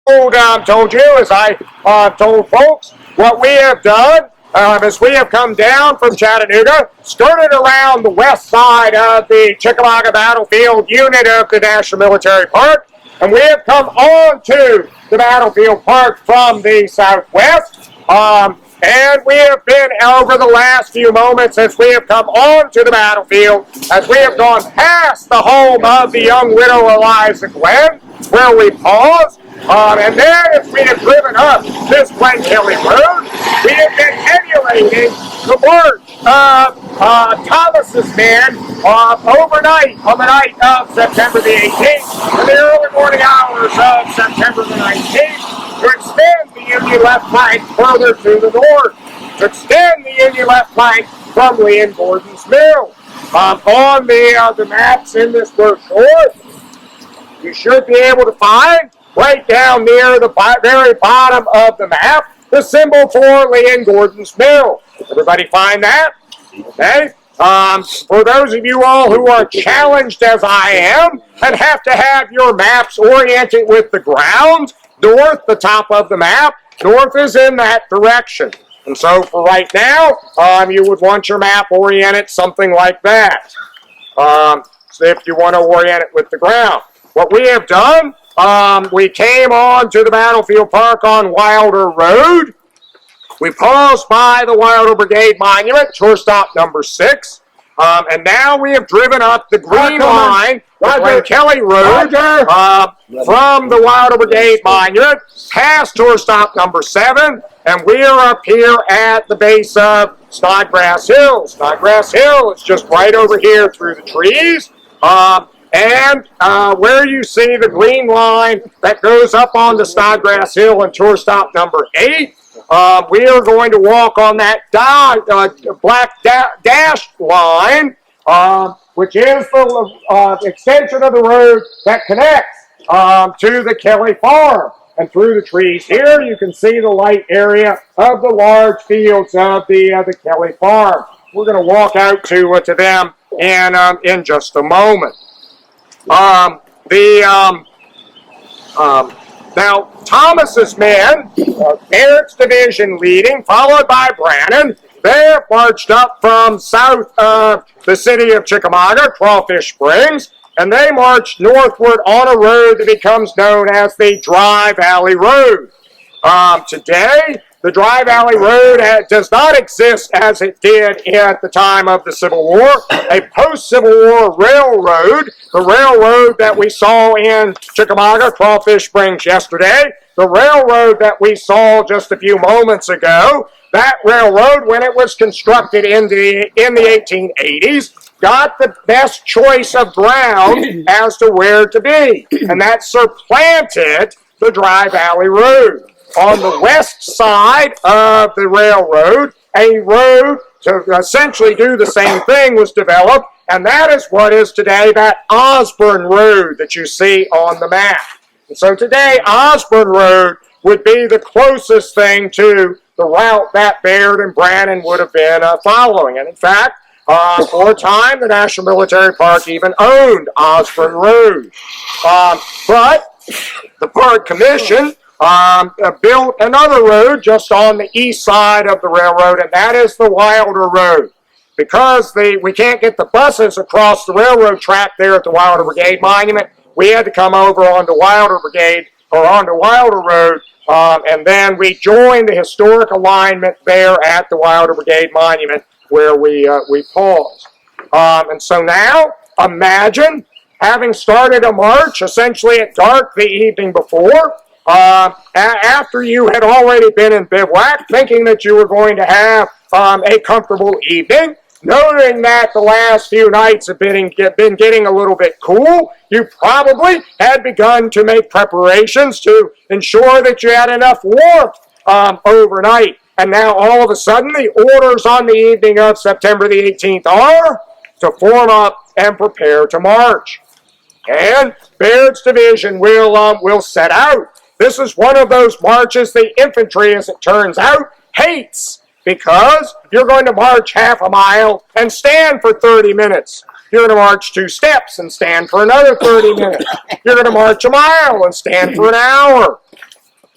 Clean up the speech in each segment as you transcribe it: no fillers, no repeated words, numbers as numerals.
told you, as I told folks, what we have done is we have come down from Chattanooga, skirted around the west side of the Chickamauga Battlefield unit of the National Military Park, and we have come on to the Battlefield Park from the southwest. And we have been over the last few moments as we have come on to the battlefield, as we have gone past the home of the young widow Eliza Glenn, where we paused. And then as we have driven up this Glen Kelly Road, we have been emulating the march of Thomas's men overnight on the night of September the 18th, in the early morning hours of September the 19th, to extend the Union left flank further to the north, to extend the Union left flank from Lee and Gordon's Mill. On the maps in this brochure, you should be able to find right down near the very bottom of the map the symbol for Lee and Gordon's Mill. Everybody find that? Okay. For those of you all who are challenged as I am and have to have your maps oriented with the ground, north, the top of the map, north is in that direction. And so for right now, you would want your map oriented something like that. So if you want to orient it with the ground. What we have done, we came on to the Battlefield Park on Wilder Road. We paused by the Wilder Brigade Monument, tour stop number 6. And now we have driven up the green line, Glen Kelly Road, from the Wilder Brigade Monument, past tour stop number 7, and we are up here at the base of Snodgrass Hill. Snodgrass Hill is just right over here through the trees. And where you see the green line that goes up on the Snodgrass Hill and tour stop number 8, we are going to walk on that black dashed line, which is the extension of the road that connects to the Kelly Farm. And through the trees here, you can see the light area of the large fields of the Kelly Farm. We're going to walk out to them in just a moment. Now, Thomas's men, Barrett's division leading, followed by Brannan, they have marched up from south of the city of Chickamauga, Crawfish Springs, and they marched northward on a road that becomes known as the Dry Valley Road. Today, the Dry Valley Road does not exist as it did at the time of the Civil War. A post-Civil War railroad, the railroad that we saw in Chickamauga, Crawfish Springs yesterday, the railroad that we saw just a few moments ago, that railroad, when it was constructed in the 1880s, got the best choice of ground as to where to be, and that supplanted the Dry Valley Road. On the west side of the railroad, a road to essentially do the same thing was developed, and that is what is today that Osborne Road that you see on the map. And so today, Osborne Road would be the closest thing to the route that Baird and Brannan would have been following. And in fact, for a time, the National Military Park even owned Osborne Road. But the Park Commission built another road just on the east side of the railroad, and that is the Wilder Road. Because we can't get the buses across the railroad track there at the Wilder Brigade Monument, we had to come over onto Wilder Road, and then we joined the historic alignment there at the Wilder Brigade Monument where we paused. And so now, imagine having started a march essentially at dark the evening before, after you had already been in bivouac, thinking that you were going to have a comfortable evening, knowing that the last few nights have been getting a little bit cool, you probably had begun to make preparations to ensure that you had enough warmth overnight. And now all of a sudden, the orders on the evening of September the 18th are to form up and prepare to march. And Baird's division will set out. This is one of those marches the infantry, as it turns out, hates, because you're going to march half a mile and stand for 30 minutes. You're going to march 2 steps and stand for another 30 minutes. You're going to march a mile and stand for an hour.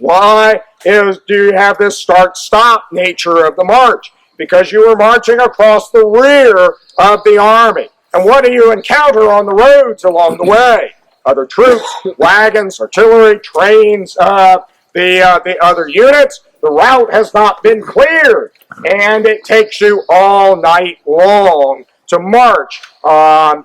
Why do you have this start-stop nature of the march? Because you were marching across the rear of the army. And what do you encounter on the roads along the way? Other troops, wagons, artillery, trains, the other units. The route has not been cleared, and it takes you all night long to march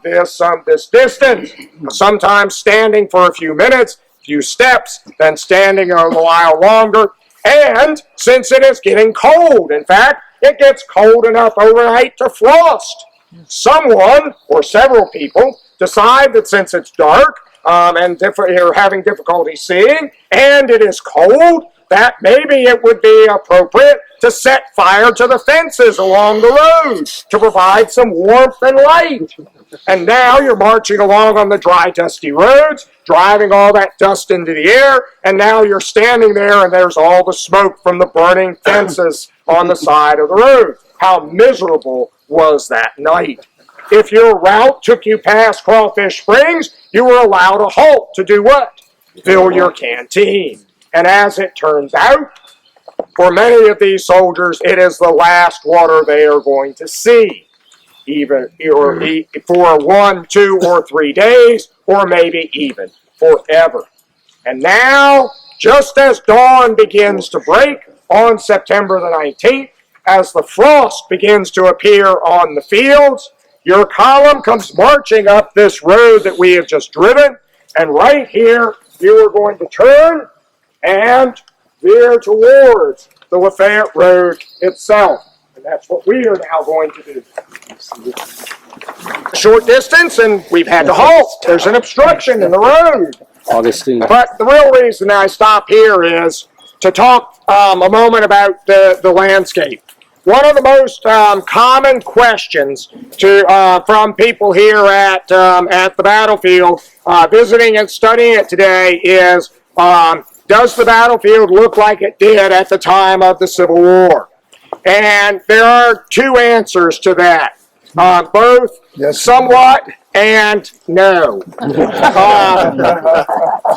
this distance, sometimes standing for a few minutes, few steps, then standing a while longer. And since it is getting cold, in fact, it gets cold enough overnight to frost. Someone or several people decide that since it's dark and you're having difficulty seeing, and it is cold, that maybe it would be appropriate to set fire to the fences along the roads to provide some warmth and light. And now you're marching along on the dry, dusty roads, driving all that dust into the air, and now you're standing there and there's all the smoke from the burning fences on the side of the road. How miserable was that night? If your route took you past Crawfish Springs, you were allowed a halt to do what? Fill your canteen. And as it turns out, for many of these soldiers, it is the last water they are going to see, even for 1, 2, or 3 days, or maybe even forever. And now, just as dawn begins to break on September the 19th, as the frost begins to appear on the fields, your column comes marching up this road that we have just driven, and right here, you are going to turn and veer towards the Lafayette Road itself. And that's what we are now going to do. A short distance, and we've had to halt. There's an obstruction in the road. Augustine. But the real reason I stop here is to talk a moment about the landscape. One of the most common questions from people here at the battlefield, visiting and studying it today, is does the battlefield look like it did at the time of the Civil War? And there are two answers to that, both somewhat and no.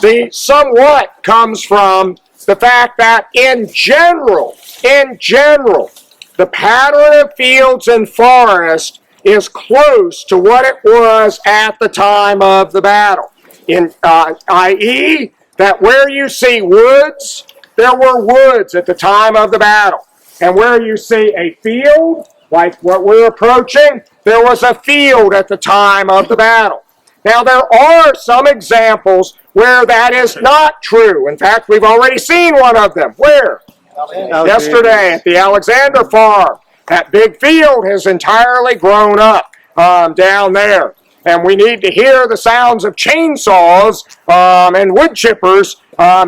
The somewhat comes from the fact that in general, the pattern of fields and forest is close to what it was at the time of the battle. I.e., that where you see woods, there were woods at the time of the battle. And where you see a field, like what we're approaching, there was a field at the time of the battle. Now, there are some examples where that is not true. In fact, we've already seen one of them. Where? Yesterday at the Alexander Farm. That big field has entirely grown up down there. And we need to hear the sounds of chainsaws and wood chippers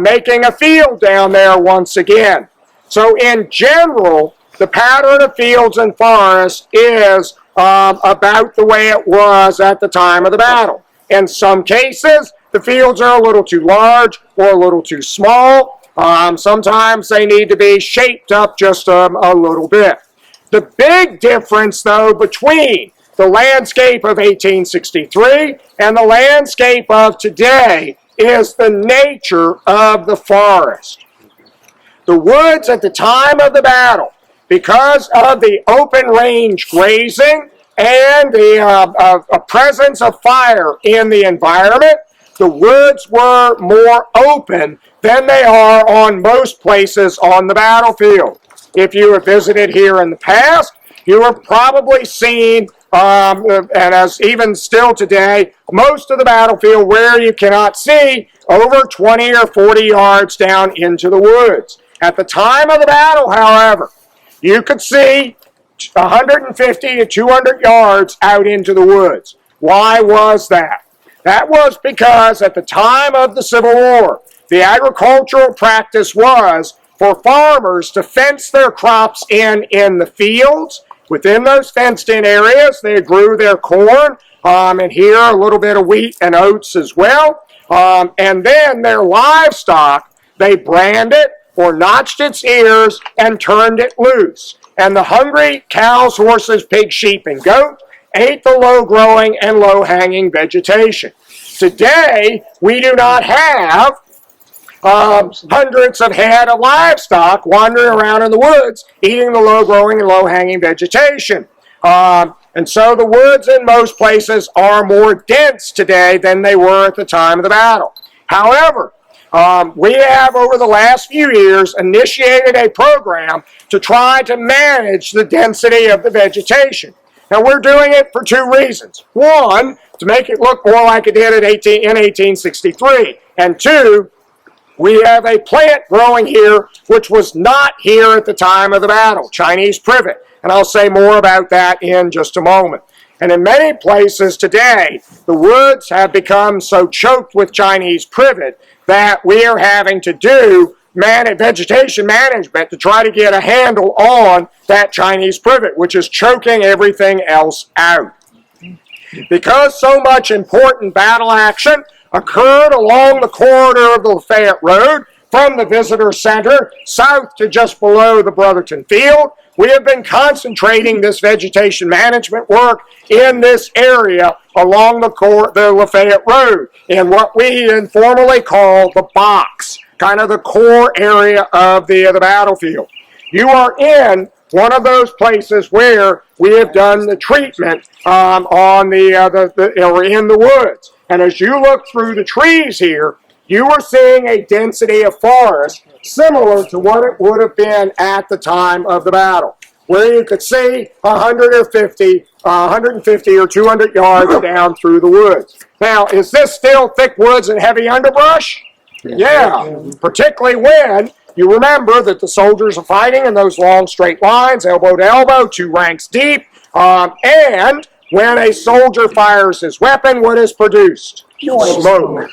making a field down there once again. So in general, the pattern of fields and forests is about the way it was at the time of the battle. In some cases, the fields are a little too large or a little too small. Sometimes they need to be shaped up just a little bit. The big difference, though, between the landscape of 1863 and the landscape of today is the nature of the forest. The woods at the time of the battle, because of the open range grazing and the presence of fire in the environment, the woods were more open than they are on most places on the battlefield. If you have visited here in the past, you have probably seen, and as even still today, most of the battlefield where you cannot see over 20 or 40 yards down into the woods. At the time of the battle, however, you could see 150 to 200 yards out into the woods. Why was that? That was because at the time of the Civil War, the agricultural practice was for farmers to fence their crops in the fields. Within those fenced-in areas, they grew their corn, and here a little bit of wheat and oats as well. And then their livestock, they branded or notched its ears and turned it loose. And the hungry cows, horses, pigs, sheep, and goat ate the low-growing and low-hanging vegetation. Today, we do not have hundreds of head of livestock wandering around in the woods, eating the low-growing and low-hanging vegetation. And so the woods in most places are more dense today than they were at the time of the battle. However, we have, over the last few years, initiated a program to try to manage the density of the vegetation. Now, we're doing it for two reasons. One, to make it look more like it did in 1863. And two, we have a plant growing here which was not here at the time of the battle, Chinese privet. And I'll say more about that in just a moment. And in many places today, the woods have become so choked with Chinese privet that we are having to do vegetation management to try to get a handle on that Chinese privet, which is choking everything else out. Because so much important battle action occurred along the corridor of the Lafayette Road, from the Visitor Center south to just below the Brotherton Field, we have been concentrating this vegetation management work in this area along the Lafayette Road, in what we informally call the box, kind of the core area of the battlefield. You are in one of those places where we have done the treatment in the woods. And as you look through the trees here, you are seeing a density of forest similar to what it would have been at the time of the battle, where you could see 150 or 200 yards down through the woods. Now, is this still thick woods and heavy underbrush? Yeah, particularly when you remember that the soldiers are fighting in those long straight lines, elbow to elbow, 2 ranks deep, and when a soldier fires his weapon, what is produced? Smoke.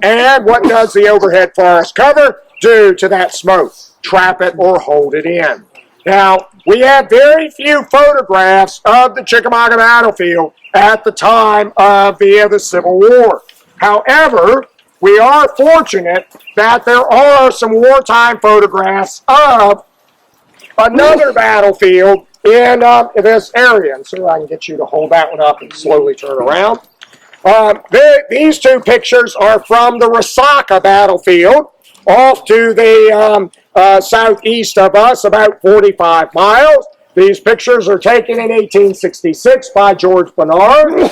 And what does the overhead forest cover do to that smoke? Trap it or hold it in. Now, we have very few photographs of the Chickamauga battlefield at the time of the Civil War. However, we are fortunate that there are some wartime photographs of another battlefield in this area. And so I can get you to hold that one up and slowly turn around. These two pictures are from the Resaca battlefield, off to the southeast of us, about 45 miles. These pictures are taken in 1866 by George Bernard,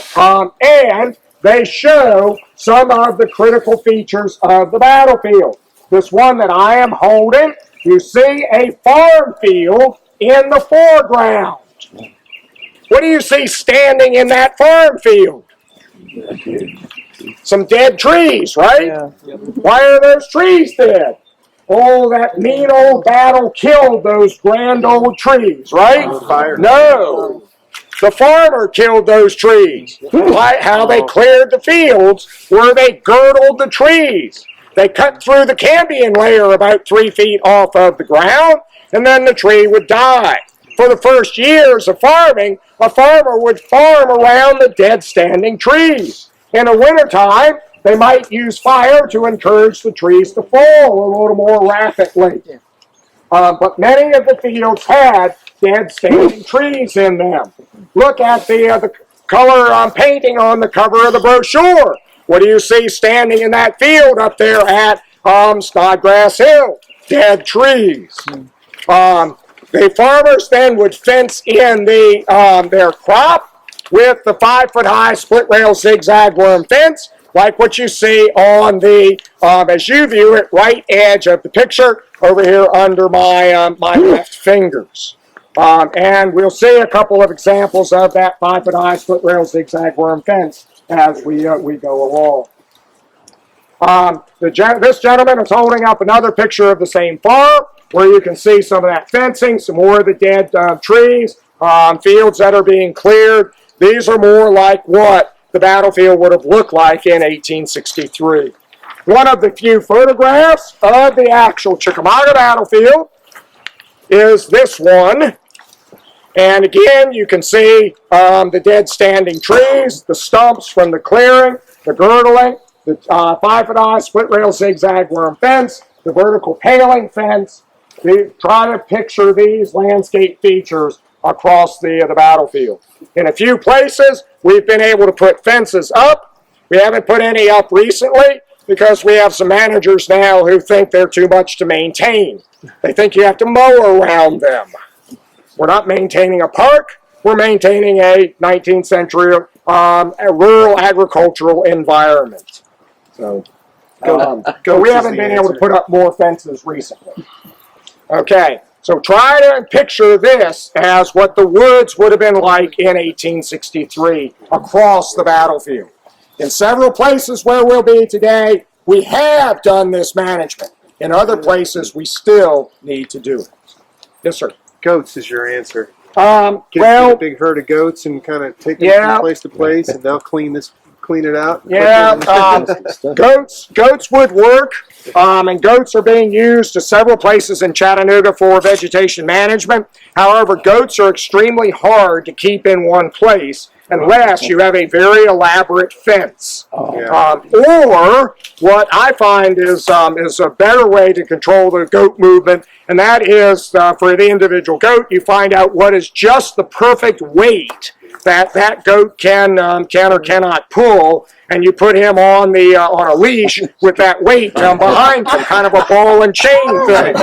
and they show some of the critical features of the battlefield. This one that I am holding, you see a farm field in the foreground. What do you see standing in that farm field? Some dead trees, right? Yeah. Why are those trees dead? Oh, that mean old battle killed those grand old trees, right? No. The farmer killed those trees. How they cleared the fields were they girdled the trees. They cut through the cambium layer about 3 feet off of the ground, and then the tree would die. For the first years of farming, a farmer would farm around the dead standing trees. In the wintertime, they might use fire to encourage the trees to fall a little more rapidly. But many of the fields had dead standing trees in them. Look at the color painting on the cover of the brochure. What do you see standing in that field up there at Snodgrass Hill? Dead trees. The farmers then would fence in their crop with the 5-foot-high split-rail zigzag worm fence, like what you see on the, as you view it, right edge of the picture over here under my left fingers. And we'll see a couple of examples of that 5-foot-high split-rail zigzag worm fence as we go along. This gentleman is holding up another picture of the same farm, where you can see some of that fencing, some more of the dead trees, fields that are being cleared. These are more like what the battlefield would have looked like in 1863. One of the few photographs of the actual Chickamauga battlefield is this one. And again, you can see the dead standing trees, the stumps from the clearing, the girdling, the 5-foot-high split-rail zigzag worm fence, the vertical paling fence. Try to picture these landscape features across the battlefield. In a few places, we've been able to put fences up. We haven't put any up recently, because we have some managers now who think they're too much to maintain. They think you have to mow around them. We're not maintaining a park. We're maintaining a 19th century a rural agricultural environment. So we haven't been able to put up more fences recently. Okay, so try to picture this as what the woods would have been like in 1863 across the battlefield. In several places where we'll be today, we have done this management. In other places, we still need to do it. Yes, sir. Goats is your answer. Well, a big herd of goats and kind of take them from place to place, and they'll clean it out. Yeah, goats would work, and goats are being used to several places in Chattanooga for vegetation management. However, goats are extremely hard to keep in one place unless you have a very elaborate fence. Or what I find is a better way to control the goat movement, and that is for the individual goat, you find out what is just the perfect weight that goat can or cannot pull, and you put him on a leash with that weight behind him, kind of a ball and chain thing.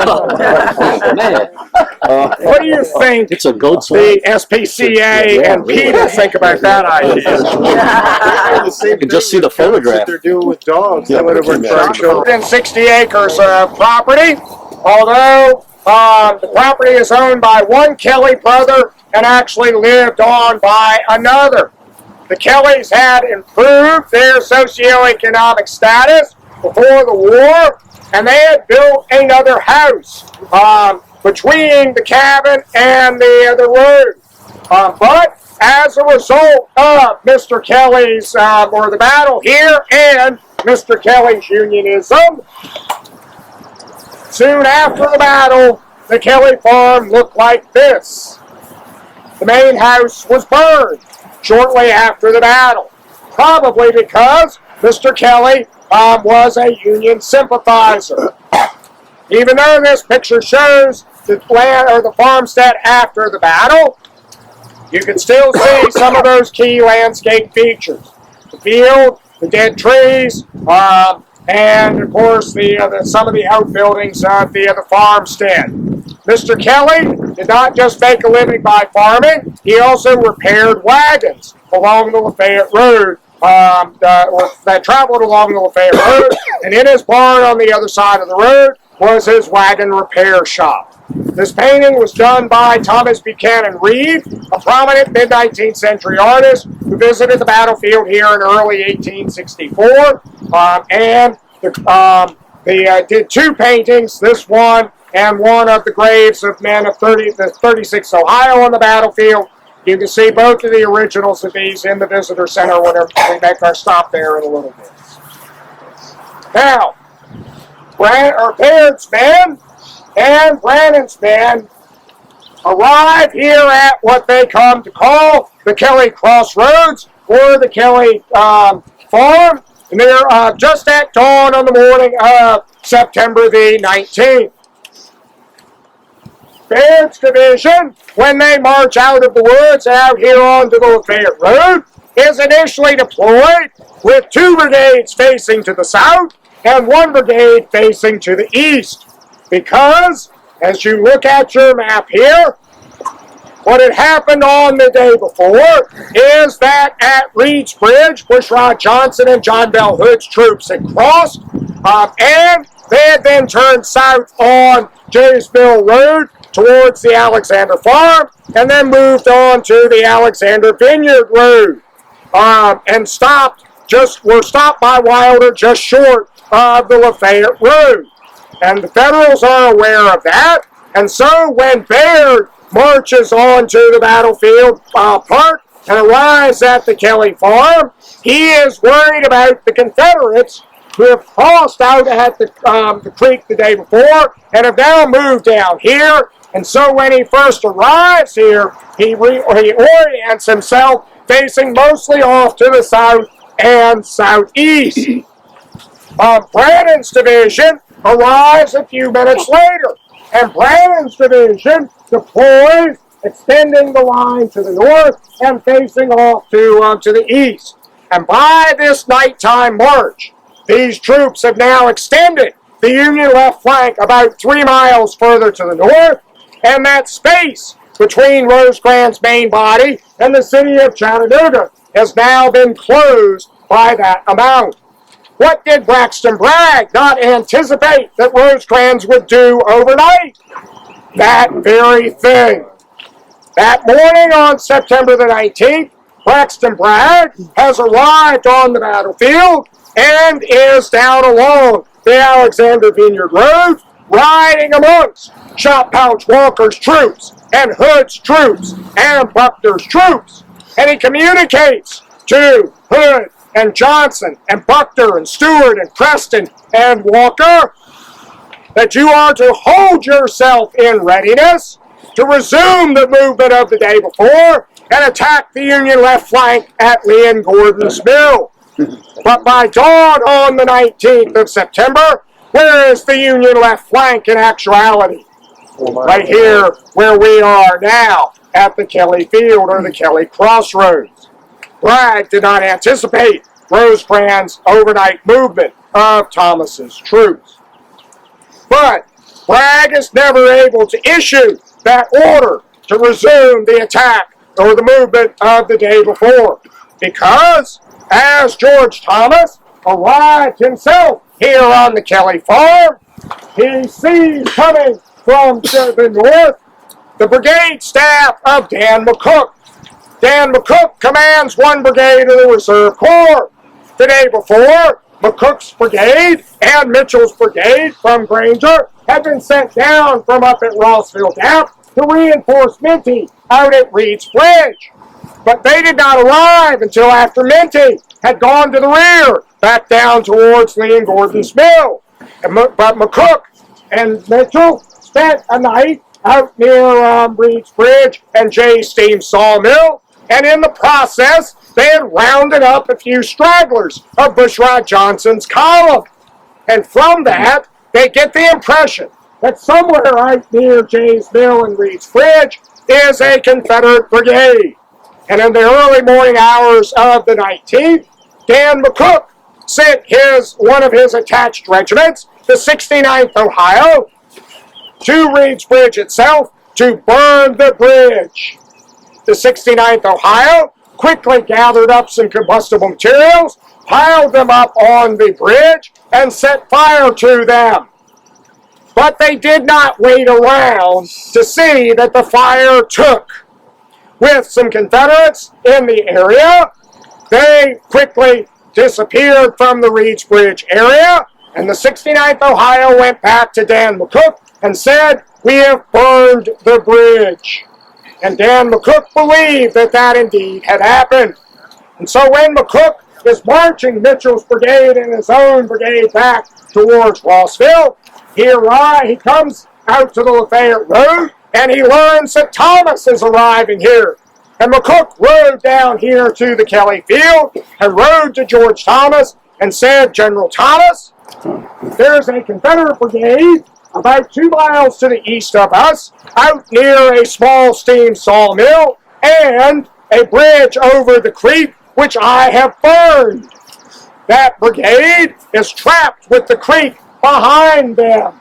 What do you think it's a goat's the SPCA and PETA think about that idea? You can just see the photograph. They're doing with dogs. Yeah, Within 60 acres of property, although the property is owned by one Kelly brother and actually lived on by another. The Kellys had improved their socioeconomic status before the war, and they had built another house between the cabin and the road. But as a result of Mr. Kelly's, or the battle here, and Mr. Kelly's unionism, soon after the battle, the Kelly farm looked like this. The main house was burned shortly after the battle, probably because Mr. Kelly was a Union sympathizer. Even though this picture shows the land or the farmstead after the battle, you can still see some of those key landscape features: the field, the dead trees, and of course some of the outbuildings of the farmstead. Mr. Kelly did not just make a living by farming, he also repaired wagons along the Lafayette Road, that traveled along the Lafayette Road, and in his barn on the other side of the road was his wagon repair shop. This painting was done by Thomas Buchanan Reed, a prominent mid-19th century artist who visited the battlefield here in early 1864, and they did two paintings, this one and one of the graves of men of 36th Ohio on the battlefield. You can see both of the originals of these in the visitor center whenever we make our stop there in a little bit. Now, Baird's men and Brannan's men arrive here at what they come to call the Kelly Crossroads, or the Kelly Farm, and they're just at dawn on the morning of September the 19th. Baird's division, when they march out of the woods out here onto the Lafayette Road, is initially deployed with 2 brigades facing to the south and 1 brigade facing to the east. Because, as you look at your map here, what had happened on the day before is that at Reed's Bridge, Bushrod Johnson and John Bell Hood's troops had crossed, and they had then turned south on Jaysville Road towards the Alexander Farm, and then moved on to the Alexander Vineyard Road, and were stopped by Wilder just short of the Lafayette Road. And the Federals are aware of that, and so when Baird marches on to the battlefield park and arrives at the Kelly Farm, he is worried about the Confederates who have crossed out at the creek the day before and have now moved down here. And so when he first arrives here, he orients himself facing mostly off to the south and southeast. Brannan's division arrives a few minutes later, and Brannan's division deploys, extending the line to the north and facing off to the east. And by this nighttime march, These troops have now extended the Union left flank about 3 miles further to the north, and that space between Rosecrans' main body and the city of Chattanooga has now been closed by that amount. What did Braxton Bragg not anticipate that Rosecrans would do overnight? That very thing. That morning on September the 19th, Braxton Bragg has arrived on the battlefield and is down along the Alexander Vineyard Road, riding amongst Shot Pouch Walker's troops and Hood's troops and Buckner's troops. And he communicates to Hood and Johnson and Buckner and Stewart and Preston and Walker that you are to hold yourself in readiness to resume the movement of the day before and attack the Union left flank at Lee and Gordon's Mill. But by dawn on the 19th of September, where is the Union left flank in actuality? Right here where we are now at the Kelly Field or the Kelly Crossroads. Bragg did not anticipate Rosecrans' overnight movement of Thomas's troops. But Bragg is never able to issue that order to resume the attack or the movement of the day before, because as George Thomas arrived himself here on the Kelly farm, he sees coming from the north the brigade staff of Dan McCook. Dan McCook commands one brigade of the Reserve Corps. The day before, McCook's brigade and Mitchell's brigade from Granger had been sent down from up at Rossville Gap to reinforce Minty out at Reed's Bridge. But they did not arrive until after Minty had gone to the rear, back down towards Lee and Gordon's Mill. But McCook and Mitchell spent a night out near Reed's Bridge and Jay Steam Sawmill, and in the process, they had rounded up a few stragglers of Bushrod Johnson's column. And from that, they get the impression that somewhere right near Jay's Mill and Reed's Bridge is a Confederate brigade. And in the early morning hours of the 19th, Dan McCook sent one of his attached regiments, the 69th Ohio, to Reed's Bridge itself to burn the bridge. The 69th Ohio quickly gathered up some combustible materials, piled them up on the bridge, and set fire to them. But they did not wait around to see that the fire took. With some Confederates in the area, they quickly disappeared from the Reed's Bridge area, and the 69th Ohio went back to Dan McCook and said, "We have burned the bridge." And Dan McCook believed that that indeed had happened. And so when McCook is marching Mitchell's brigade and his own brigade back towards Rossville, he comes out to the Lafayette Road, and he learns that Thomas is arriving here. And McCook rode down here to the Kelly Field and rode to George Thomas and said, "General Thomas, there's a Confederate brigade about 2 miles to the east of us, out near a small steam sawmill and a bridge over the creek, which I have burned. That brigade is trapped with the creek behind them."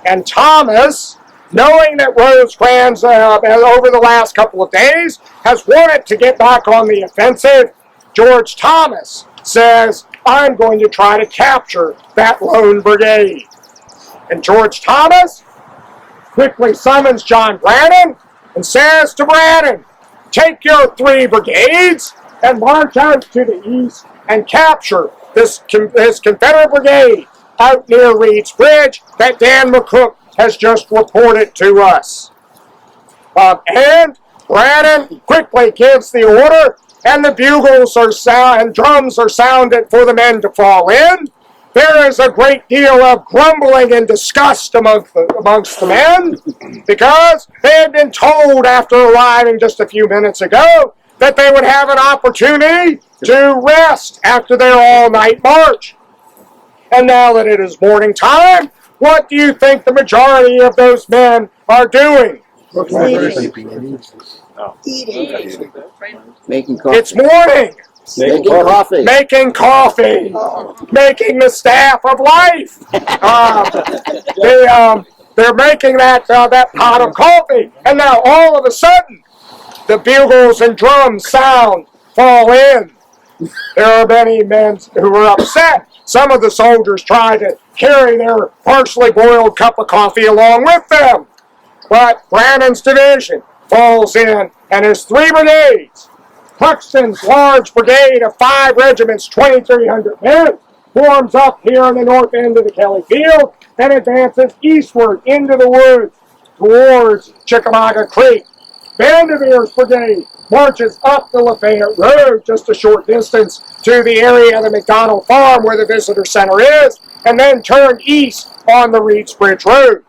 And Thomas, knowing that Rosecrans over the last couple of days has wanted to get back on the offensive, George Thomas says, "I'm going to try to capture that lone brigade." And George Thomas quickly summons John Brannan and says to Brannan, "Take your 3 brigades and march out to the east and capture this Confederate brigade out near Reed's Bridge that Dan McCook has just reported to us." And Brannan quickly gives the order, and the bugles and drums are sounded for the men to fall in. There is a great deal of grumbling and disgust amongst the men, because they had been told after arriving just a few minutes ago that they would have an opportunity to rest after their all-night march. And now that it is morning time, what do you think the majority of those men are doing? Eating. Making coffee. It's morning. Making coffee. Making coffee. Making the staff of life. They're making that pot of coffee. And now all of a sudden, the bugles and drums sound, fall in. There are many men who were upset. Some of the soldiers tried to carry their partially boiled cup of coffee along with them. But Brannan's division falls in, and his 3 brigades, Huxton's large brigade of 5 regiments, 2,300 men, forms up here in the north end of the Kelly Field and advances eastward into the woods towards Chickamauga Creek. Vanderveer's brigade marches up the Lafayette Road just a short distance to the area of the McDonald Farm where the visitor center is, and then turn east on the Reeds Bridge Road.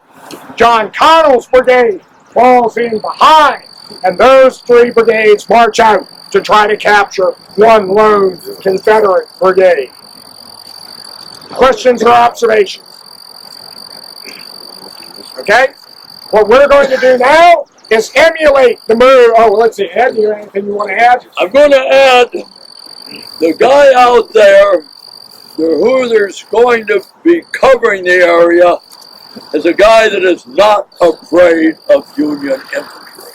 John Connell's brigade falls in behind, and those 3 brigades march out to try to capture one lone Confederate brigade. Questions or observations? Okay? What we're going to do now is emulate the move. Oh, let's see. Ed, you have anything you want to add? I'm going to add the guy out there who there's going to be covering the area is a guy that is not afraid of Union infantry.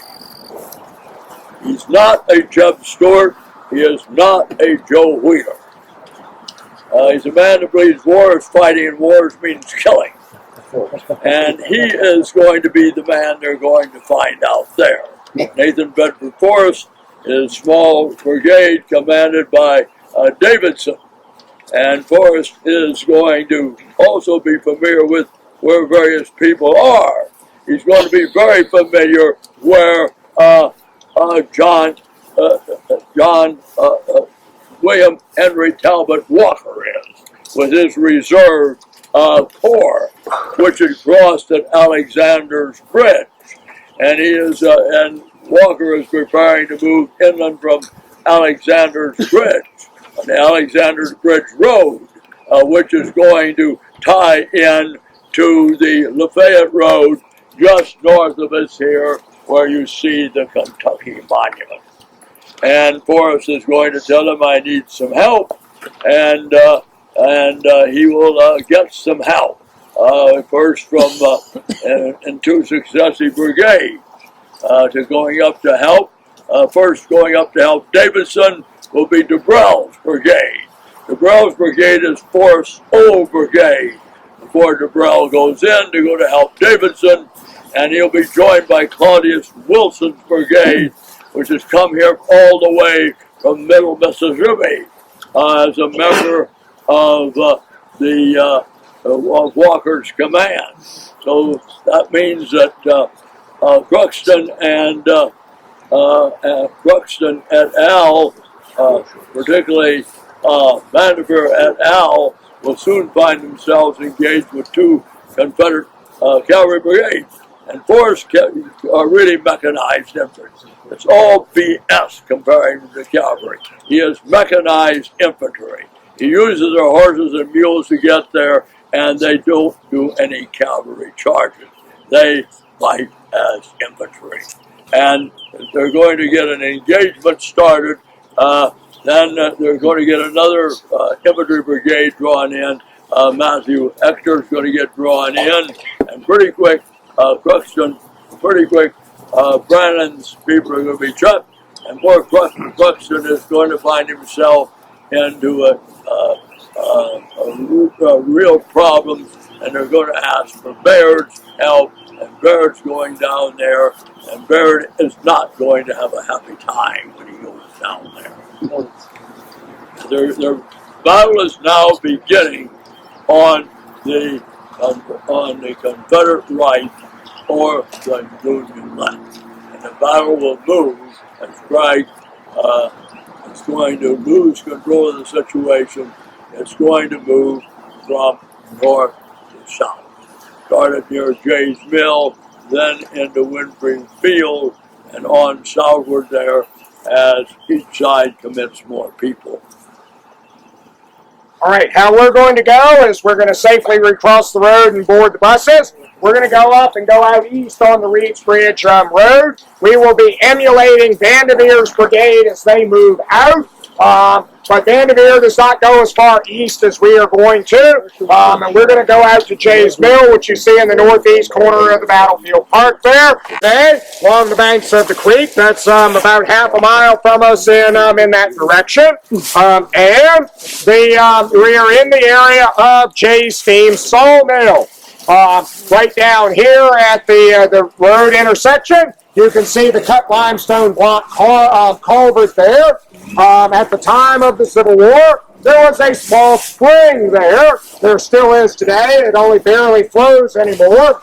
He's not a Jeb Stuart. He is not a Joe Wheeler. He's a man that believes war is fighting and war means killing. And he is going to be the man they're going to find out there. Nathan Bedford Forrest is a small brigade commanded by Davidson. And Forrest is going to also be familiar with where various people are. He's going to be very familiar where John William Henry Talbot Walker is, with his reserve corps, which is crossed at Alexander's Bridge. And he is, and Walker is preparing to move inland from Alexander's Bridge, on the Alexander's Bridge Road, which is going to tie in to the Lafayette Road just north of us here, where you see the Kentucky Monument. And Forrest is going to tell him, I need some help, and he will get some help. First from in 2 successive brigades to going up to help. First going up to help Davidson will be DeBrell's brigade. DeBrell's brigade is Forrest's old brigade before DeBrell goes in to go to help Davidson, and he'll be joined by Claudius Wilson's brigade, which has come here all the way from Middle Mississippi as a member of Walker's command. So that means that Cruxton et al., particularly Vanderveer et al., will soon find themselves engaged with 2 Confederate cavalry brigades. And Forrest are really mechanized infantry. It's all BS comparing to the cavalry. He is mechanized infantry. He uses their horses and mules to get there, and they don't do any cavalry charges. They fight as infantry. And they're going to get an engagement started. Then they're going to get another infantry brigade drawn in. Matthew Hector's going to get drawn in, and pretty quick, Brannan's people are going to be shut, and more Cruxton is going to find himself into real problems, and they're going to ask for Baird's help, and Baird's going down there, and Baird is not going to have a happy time when he goes down there. Their battle is now beginning on the Confederate right or the Union left, and the battle will move as Bragg is going to lose control of the situation. It's going to move from north to south. Started near Jay's Mill, then into Winfrey Field, and on southward there as each side commits more people. All right, how we're going to go is we're going to safely recross the road and board the buses. We're going to go up and go out east on the Reeds Bridge Road. We will be emulating Vanderveer's brigade as they move out. But Vanderveer does not go as far east as we are going to. And we're going to go out to Jay's Mill, which you see in the northeast corner of the Battlefield Park there. Okay, along the banks of the creek. That's about half a mile from us in that direction. And we are in the area of Jay's Steam Sawmill. Right down here at the road intersection, you can see the cut limestone block culvert there. At the time of the Civil War, there was a small spring there. There still is today. It only barely flows anymore.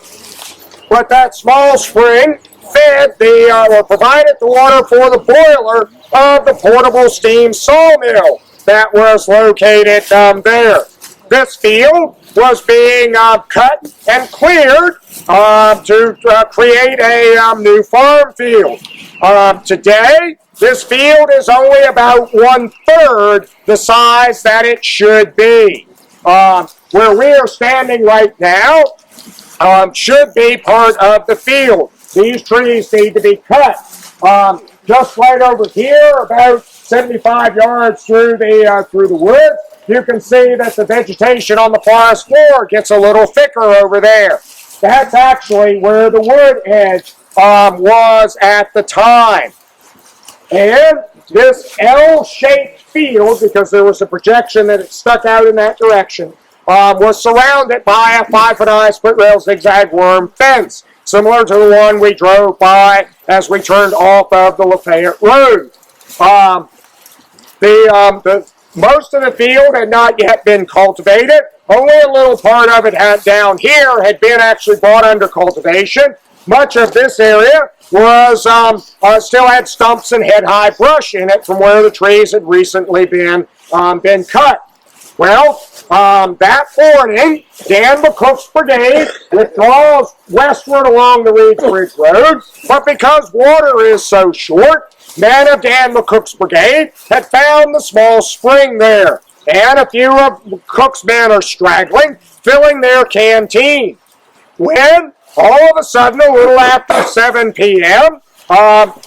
But that small spring fed or provided the water for the boiler of the portable steam sawmill that was located there. This field was being cut and cleared to create a new farm field. Today, this field is only about 1/3 the size that it should be. Where we are standing right now should be part of the field. These trees need to be cut. Just right over here, about 75 yards through the woods, you can see that the vegetation on the forest floor gets a little thicker over there. That's actually where the wood edge was at the time. And this L-shaped field, because there was a projection that it stuck out in that direction, was surrounded by a 5-foot-high split-rail zigzag worm fence, similar to the one we drove by as we turned off of the Lafayette Road. Most of the field had not yet been cultivated. Only a little part of it down here had been actually brought under cultivation. Much of this area was still had stumps and head-high brush in it from where the trees had recently been cut. Well, that morning, Dan McCook's brigade withdraws westward along the Reeds Bridge Road, but because water is so short, men of Dan McCook's brigade had found the small spring there, and a few of Cook's men are straggling, filling their canteen. When, all of a sudden, a little after 7 p.m.,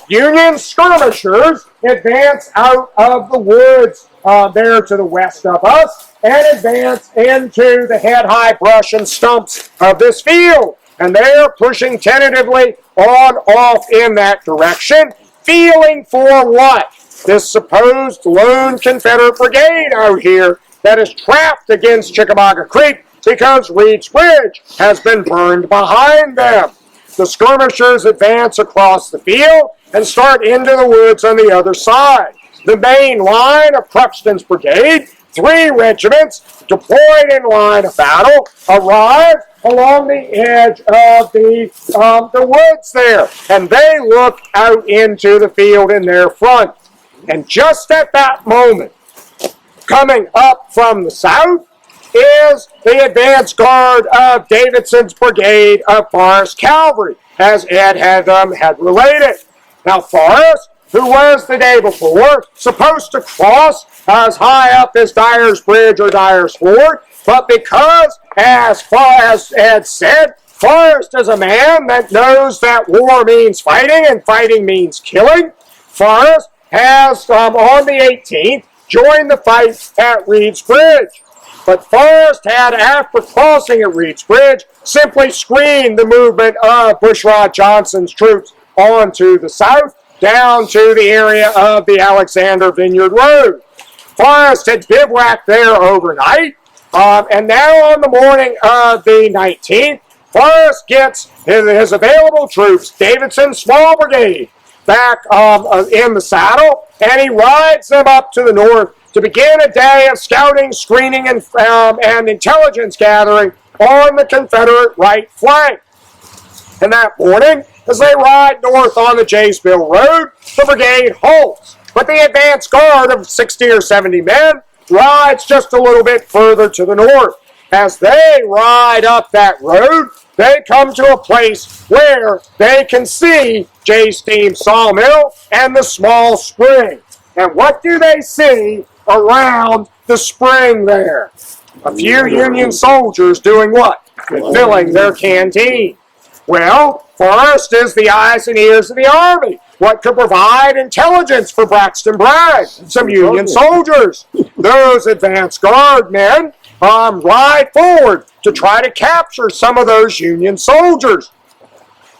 Union skirmishers advance out of the woods there to the west of us and advance into the head-high brush and stumps of this field. And they are pushing tentatively off in that direction, feeling for what? This supposed lone Confederate brigade out here that is trapped against Chickamauga Creek because Reed's Bridge has been burned behind them. The skirmishers advance across the field and start into the woods on the other side. The main line of Cruxton's brigade, 3 regiments deployed in line of battle, arrive along the edge of the woods there, and they look out into the field in their front. And just at that moment, coming up from the south, is the advance guard of Davidson's brigade of Forrest Cavalry, as Ed had related. Now, Forrest, who was the day before supposed to cross as high up as Dyer's Bridge or Dyer's Ford, but because, as far as Ed said, Forrest is a man that knows that war means fighting and fighting means killing, Forrest has, on the 18th, joined the fight at Reed's Bridge. But Forrest had, after crossing at Reed's Bridge, simply screened the movement of Bushrod Johnson's troops onto the south, down to the area of the Alexander Vineyard Road. Forrest had bivouacked there overnight, and now on the morning of the 19th, Forrest gets his available troops, Davidson's small brigade, back in the saddle, and he rides them up to the north to begin a day of scouting, screening, and intelligence gathering on the Confederate right flank. And that morning, as they ride north on the Jaysville Road, the brigade halts, but the advance guard of 60 or 70 men rides just a little bit further to the north. As they ride up that road, they come to a place where they can see Jay's Steam Sawmill and the small spring. And what do they see around the spring there? A few Union soldiers doing what? Filling their canteen. Well, Forrest is the eyes and ears of the Army. what could provide intelligence for Braxton Bragg and some Union soldiers. Those advance guard men ride forward to try to capture some of those Union soldiers.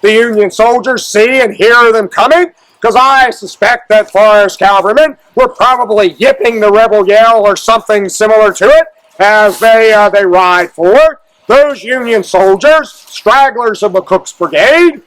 The Union soldiers see and hear them coming, because I suspect that Forrest cavalrymen were probably yipping the rebel yell or something similar to it as they ride forward. Those Union soldiers, stragglers of McCook's brigade,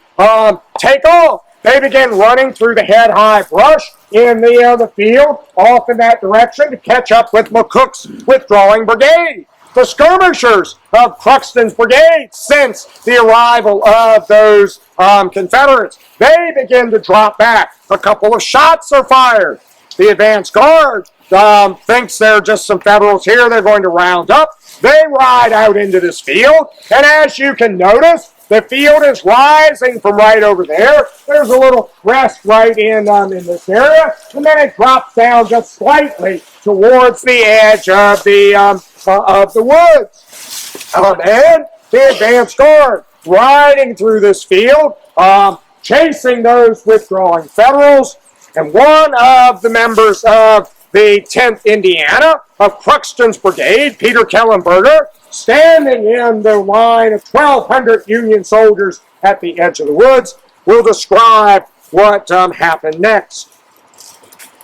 take off. They begin running through the head-high brush in the field off in that direction to catch up with McCook's withdrawing brigade. The skirmishers of Cruxton's brigade sense the arrival of those Confederates. They begin to drop back. A couple of shots are fired. The advance guard thinks there are just some Federals here they're going to round up. They ride out into this field, and as you can notice, the field is rising from right over there. There's a little crest right in this area, and then it drops down just slightly towards the edge of the woods. And the advance guard riding through this field, chasing those withdrawing Federals, and one of the members of the 10th Indiana of Cruxton's brigade, Peter Kellenberger, standing in the line of 1,200 Union soldiers at the edge of the woods, will describe what happened next.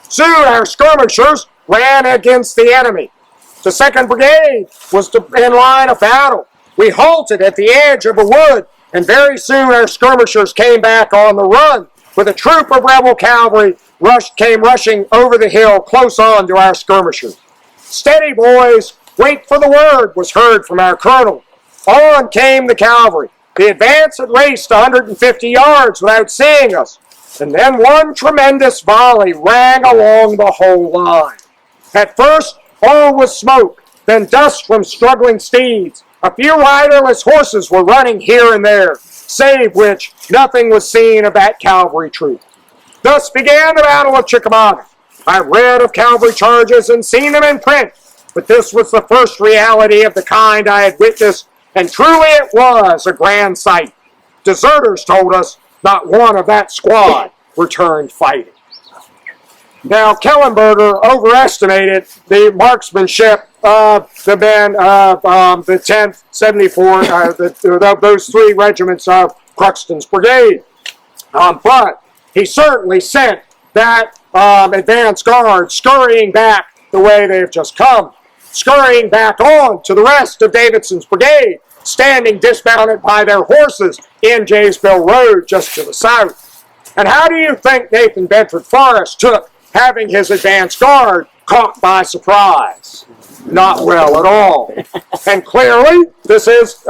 Soon our skirmishers ran against the enemy. The 2nd Brigade was in line of battle. We halted at the edge of a wood, and very soon our skirmishers came back on the run, with a troop of rebel cavalry came rushing over the hill close on to our skirmishers. "Steady, boys! Wait for the word," was heard from our colonel. On came the cavalry. The advance had raced 150 yards without seeing us, and then one tremendous volley rang along the whole line. At first, all was smoke, then dust from struggling steeds. A few riderless horses were running here and there, save which nothing was seen of that cavalry troop. Thus began the Battle of Chickamauga. I read of cavalry charges and seen them in print, but this was the first reality of the kind I had witnessed, and truly it was a grand sight. Deserters told us not one of that squad returned fighting. Now, Kellenberger overestimated the marksmanship of the men of the 10th, 74th, those 3 regiments of Cruxton's brigade. But he certainly sent that advance guard scurrying back the way they have just come, scurrying back on to the rest of Davidson's brigade, standing dismounted by their horses in Jaysville Road just to the south. And how do you think Nathan Bedford Forrest took having his advance guard caught by surprise? Not well at all. And clearly, this is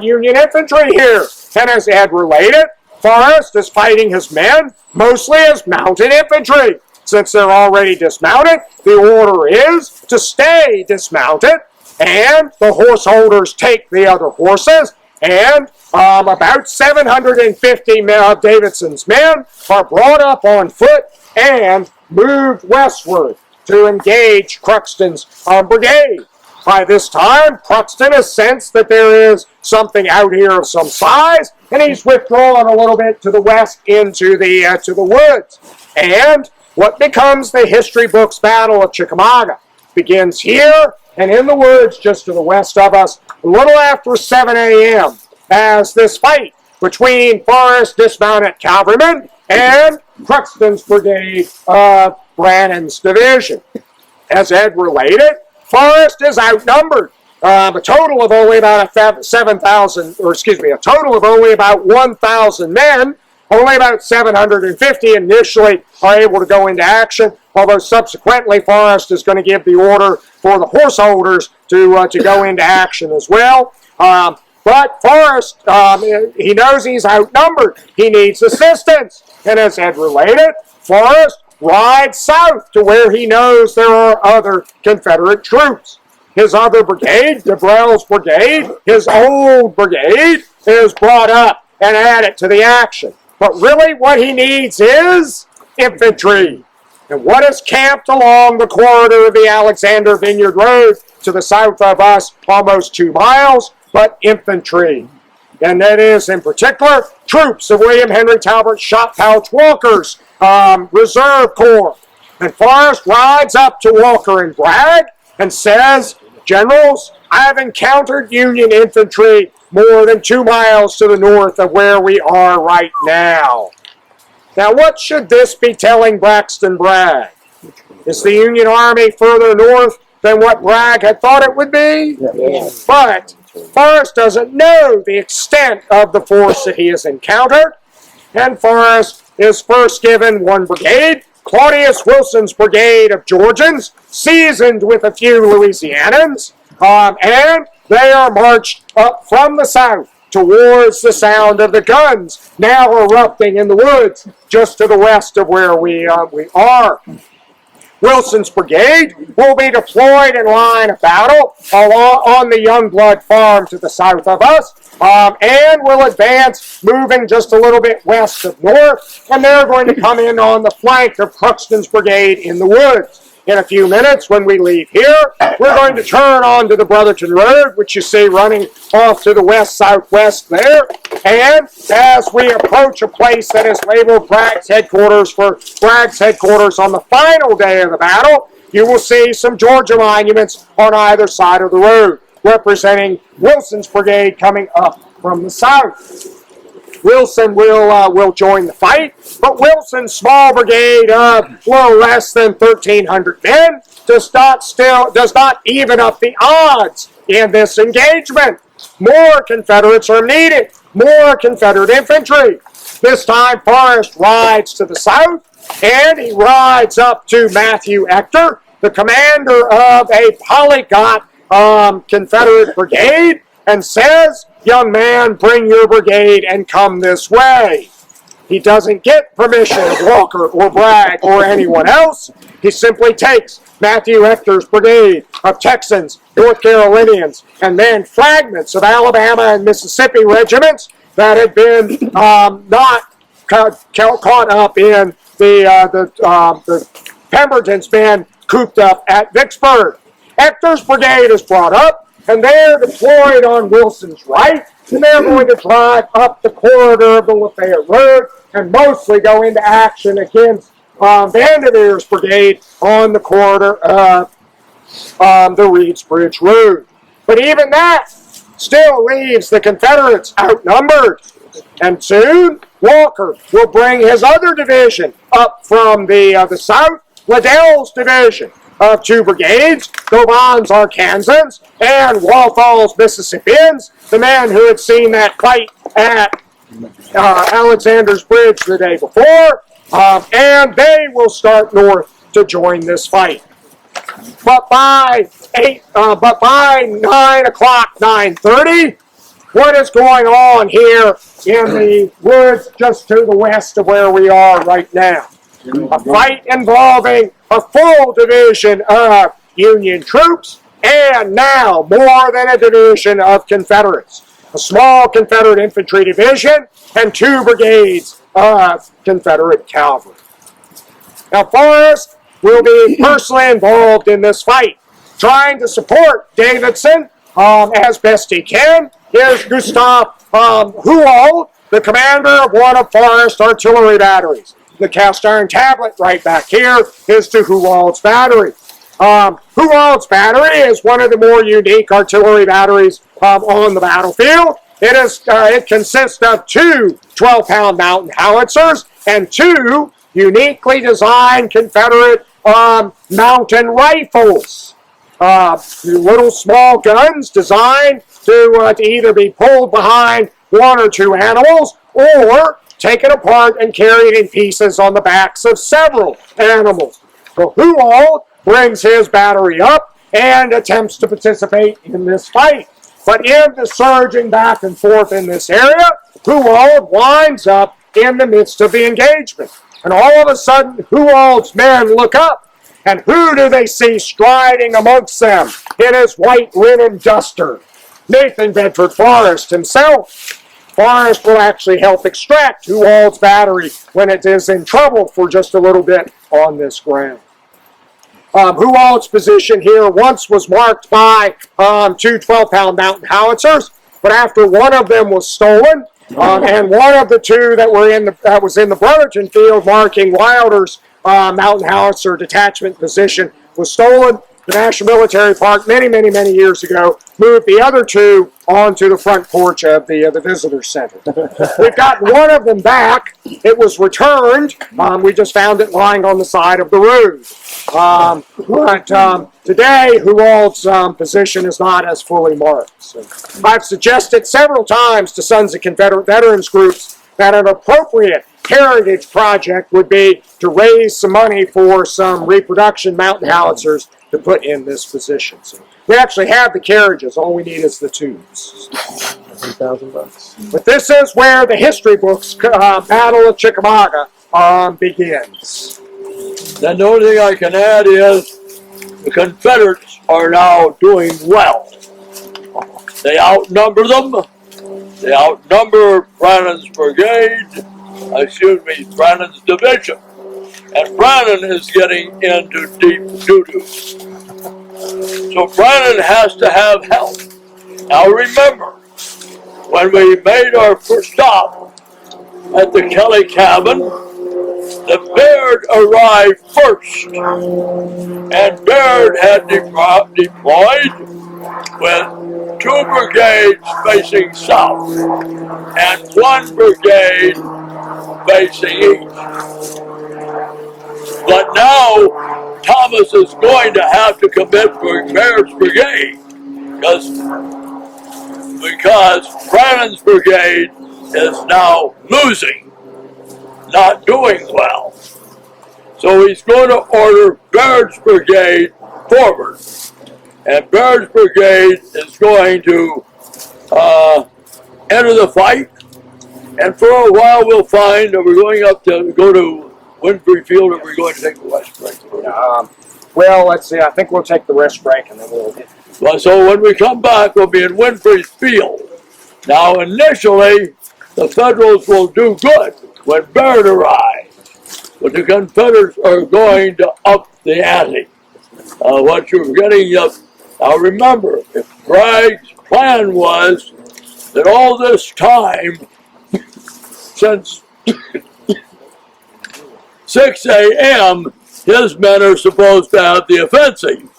Union infantry here. And as Ed related, Forrest is fighting his men mostly as mounted infantry. Since they're already dismounted, the order is to stay dismounted, and the horse holders take the other horses, and about 750 of Davidson's men are brought up on foot and moved westward to engage Cruxton's brigade. By this time, Cruxton has sensed that there is something out here of some size, and he's withdrawn a little bit to the west into the woods. And what becomes the history book's Battle of Chickamauga begins here and in the woods just to the west of us, a little after 7 a.m., as this fight between Forrest dismounted cavalrymen and Cruxton's brigade of Brannan's division. As Ed related, Forrest is outnumbered. A total of only about 1,000 men. Only about 750 initially are able to go into action, although subsequently Forrest is going to give the order for the horse holders to go into action as well. But Forrest, he knows he's outnumbered. He needs assistance. And as Ed related, Forrest rides south to where he knows there are other Confederate troops. His other brigade, DeBrell's brigade, his old brigade, is brought up and added to the action. But really what he needs is infantry. And what is camped along the corridor of the Alexander Vineyard Road to the south of us, almost 2 miles, but infantry. and that is, in particular, troops of William Henry Talbot Shot Pouch Walker's Reserve Corps. And Forrest rides up to Walker and Bragg and says, "Generals, I have encountered Union infantry more than 2 miles to the north of where we are right now." Now, what should this be telling Braxton Bragg? Is the Union Army further north than what Bragg had thought it would be? Yes. But Forrest doesn't know the extent of the force that he has encountered, and Forrest is first given 1 brigade, Claudius Wilson's brigade of Georgians, seasoned with a few Louisianans, and they are marched up from the south towards the sound of the guns, now erupting in the woods just to the west of where we are. Wilson's brigade will be deployed in line of battle on the Youngblood farm to the south of us, and will advance, moving just a little bit west of north, and they're going to come in on the flank of Cruxton's brigade in the woods. In a few minutes, when we leave here, we're going to turn onto the Brotherton Road, which you see running off to the west-southwest there. And as we approach a place that is labeled Bragg's headquarters for Bragg's headquarters on the final day of the battle, you will see some Georgia monuments on either side of the road, representing Wilson's brigade coming up from the south. Wilson will join the fight, but Wilson's small brigade of a little less than 1,300 men does not even up the odds in this engagement. More Confederates are needed, more Confederate infantry. This time Forrest rides to the south, and he rides up to Matthew Ector, the commander of a polyglot Confederate brigade, and says, "Young man, bring your brigade and come this way." He doesn't get permission of Walker or Bragg or anyone else. He simply takes Matthew Ector's brigade of Texans, North Carolinians, and then fragments of Alabama and Mississippi regiments that had been not caught up in the Pemberton's been cooped up at Vicksburg. Ector's brigade is brought up, and they're deployed on Wilson's right, and they're going to drive up the corridor of the Lafayette Road and mostly go into action against Vanderveer's brigade on the corridor of the Reed's Bridge Road. But even that still leaves the Confederates outnumbered, and soon Walker will bring his other division up from the south, Liddell's division of 2 brigades, Govan's Arkansans, and Walthall's Mississippians, the men who had seen that fight at Alexander's Bridge the day before, and they will start north to join this fight. But by 9 o'clock, 9:30, what is going on here in the woods just to the west of where we are right now? A fight involving a full division of Union troops, and now more than a division of Confederates. A small Confederate infantry division and 2 brigades of Confederate cavalry. Now, Forrest will be personally involved in this fight, trying to support Davidson as best he can. Here's Gustav Huald, the commander of one of Forrest's artillery batteries. The cast iron tablet right back here is to Huald's battery. Huald's battery is one of the more unique artillery batteries on the battlefield. It consists of 2 12-pound mountain howitzers and 2 uniquely designed Confederate mountain rifles. Little small guns designed to either be pulled behind 1 or 2 animals or taken apart and carried in pieces on the backs of several animals. So Huald brings his battery up and attempts to participate in this fight. But in the surging back and forth in this area, Huald winds up in the midst of the engagement. And all of a sudden, Huald's men look up, and who do they see striding amongst them in his white linen duster? Nathan Bedford Forrest himself. Forrest will actually help extract Huald's battery when it is in trouble for just a little bit on this ground. Huald's position here once was marked by 2 12-pound mountain howitzers, but after one of them was stolen, and one of the two that was in the Brotherton field marking Wilder's mountain howitzer detachment position was stolen, the National Military Park many years ago moved the other two onto the front porch of the visitor center. We've got one of them back. It was returned. We just found it lying on the side of the road. But today, Huald's position is not as fully marked. So I've suggested several times to Sons of Confederate Veterans groups that an appropriate heritage project would be to raise some money for some reproduction mountain howitzers to put in this position. So we actually have the carriages. All we need is the tubes. $3,000. But this is where the history books Battle of Chickamauga begins. Then the only thing I can add is the Confederates are now doing well. They outnumber them. They outnumber Brannan's Brannan's division. And Brannan is getting into deep doo-doo. So Brannan has to have help. Now remember, when we made our first stop at the Kelly cabin, the Baird arrived first. And Baird had deployed with 2 brigades facing south and 1 brigade facing east. But now Thomas is going to have to commit for Baird's brigade because Brannan's brigade is now losing, not doing well. So he's going to order Baird's brigade forward. And Baird's brigade is going to enter the fight. And for a while we'll find that we're going to go to Winfrey Field, or we're going to take the rest break. Well, let's see. I think we'll take the rest break and then we'll hit. Well, so when we come back, we'll be in Winfrey Field. Now, initially, the Federals will do good when Baird arrives, but the Confederates are going to up the ante. What you're getting up. Now, remember, if Bragg's plan was that all this time, since 6 a.m., his men are supposed to have the offensive,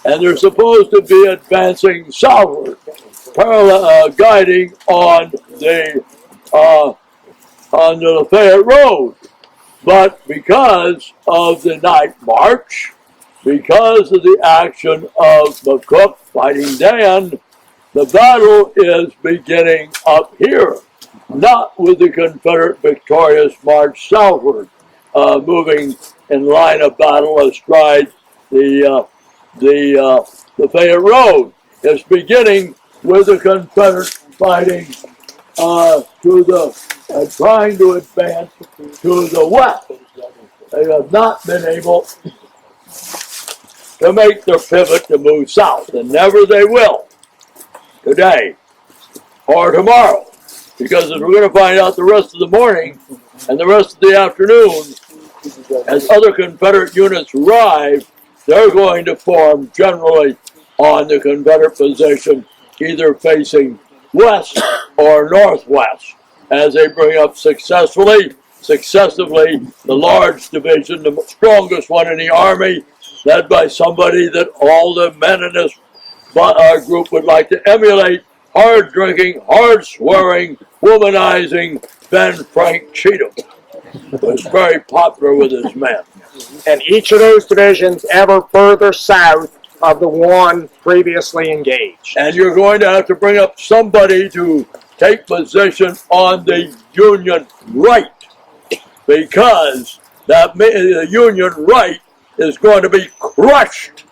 and they're supposed to be advancing southward, guiding on the Lafayette Road. But because of the night march, because of the action of McCook fighting Dan, the battle is beginning up here, not with the Confederate victorious march southward, moving in line of battle astride the Lafayette Road. It's beginning with the Confederates fighting trying to advance to the west. They have not been able to make their pivot to move south, and never they will today or tomorrow, because as we're going to find out the rest of the morning and the rest of the afternoon, as other Confederate units arrive, they're going to form generally on the Confederate position, either facing west or northwest, as they bring up successively the large division, the strongest one in the Army, led by somebody that all the men in this group would like to emulate: hard drinking, hard swearing, womanizing Ben Frank Cheatham. Was very popular with his men. And each of those divisions ever further south of the one previously engaged. And you're going to have to bring up somebody to take position on the Union right, because the Union right is going to be crushed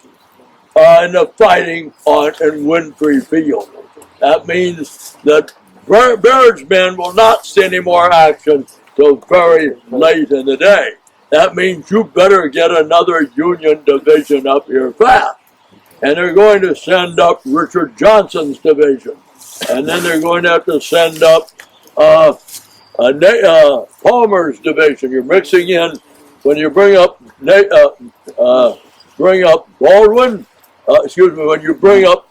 in the fighting in Winfrey Field. That means that Baird's men will not see any more action till very late in the day. That means you better get another Union division up here fast. And they're going to send up Richard Johnson's division. And then they're going to have to send up Palmer's division. You're mixing in, when you bring up Baldwin, when you bring up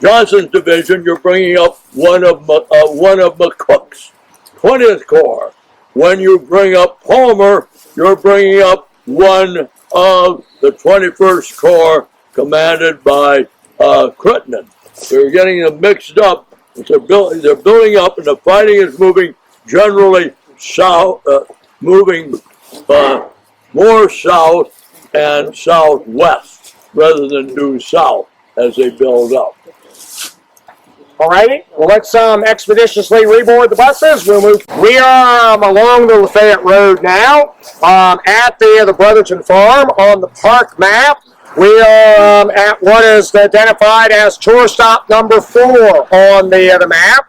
Johnson's division, you're bringing up one of McCook's 20th Corps. When you bring up Palmer, you're bringing up one of the 21st Corps commanded by Crittenden. They're getting them mixed up. They're building up, and the fighting is moving generally south, more south and southwest rather than due south as they build up. Alrighty, well, let's expeditiously reboard the buses. We are along the Lafayette Road now, at the Brotherton Farm. On the park map, we are at what is identified as tour stop number 4 on the map.